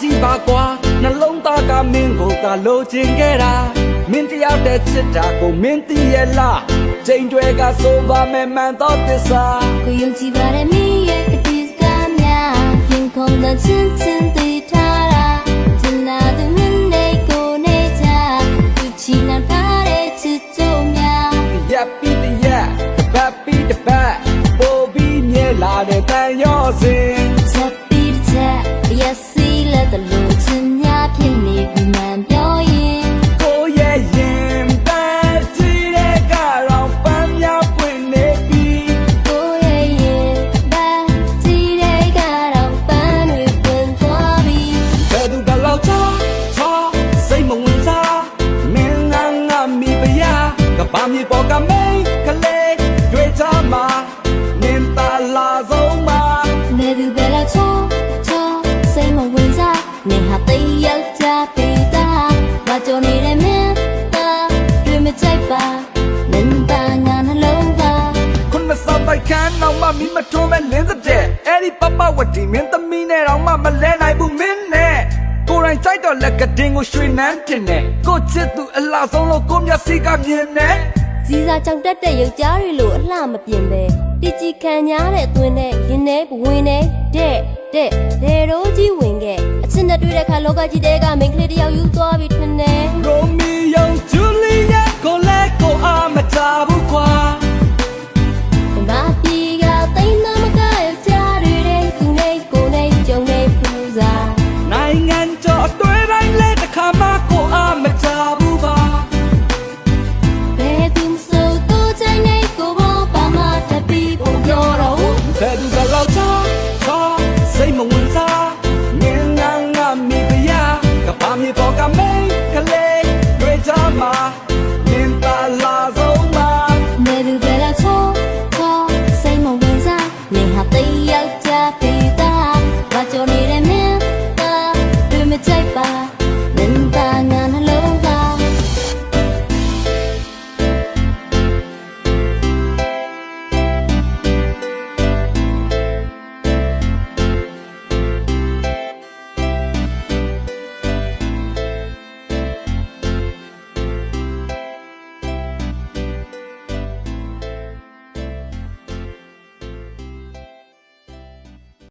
ကြီးပါကွာနှလုံးသားကမင်းကိုကလိုချင်ခဲ့တာမင်းတယောက်တည်းချစ်တာကိုမင်းသိရဲ့လားချိန်တွေကဆိုပါမယ်မှန်တော့သစ္စာကိုယုံကြည်ပါတဲ့မင်းရဲ့ကတိစကားများရင်ခုန်တဲ့ချင်းချင်းသိထားတာချင်လာသူမင်းနဲ့ကိုနေချာသူချီနာထားတဲ့ချစ်ကြုံများရပ်ပြီးတရက်တစ်ပတ်ပြီးတစ်ပတ်ပို့ပြီးမြဲလာတဲ့တန်ရောစင်ချက်ပြီးချက်ရက်စီလက်တလို့ချင်များဖြစ်နေပြီမှန်ပြောရင်ကိုရဲ့ရင်ပန်းကြည့်တဲ့ကတော့ပန်းများပွင့်နေပြီကိုရဲ့ရင်ပန်းကြည့်တဲ့ကတော့ပန်းတွေပွင့်သွားပြီဘယ်သူကလောက်ချစိတ်မဝင်စားမင်းငါမိပယာကဘာမြေပေါ်ကမိန်ကလေးတွေ့ချမှာနင်းတာလာဆုံးမှာနေသူပဲလောက်ချစိတ်မဝင်စားနေဟာတိတ်ယောက်ျားပေတာဘာကြောင့်နေတဲ့မင်းသားတွေ့မကြိုက်ပါမင်းသားငါနှလုံးသားခုနစောက်တိုက်ခန်းတော့မှမိမထုံးမဲ့လင်းတဲ့အဲ့ဒီပပဝတီမင်းသမီးနဲ့တော့မှမလဲနိုင်ဘူးမင်းနဲ့ကိုယ်တိုင်ကြိုက်တော့လက်ကတင်ကိုရွှေနှမ်းတင်နေကိုချစ်သူအလားဆုံးလို့ကိုမျက်စိကမြင်နေစီစာကြောင့်တက်တဲ့ယောက်ျားတွေလိုအလှမပြင်းပဲတကြည်ခံညားတဲ့အသွင်းနဲ့ရင်ထဲဘဝင်နဲ့တဲ့ဒေရိုးကြီးဝင်ခဲ့အချစ်နဲ့တွေ့တဲ့ခါလောကကြီးတဲကမိန်းကလေးတယောက်ယူသွားပြီထင်တယ်ရိုမီယိုဂျူလီယာကိုလည်းကိုအားမချဘူးကွာ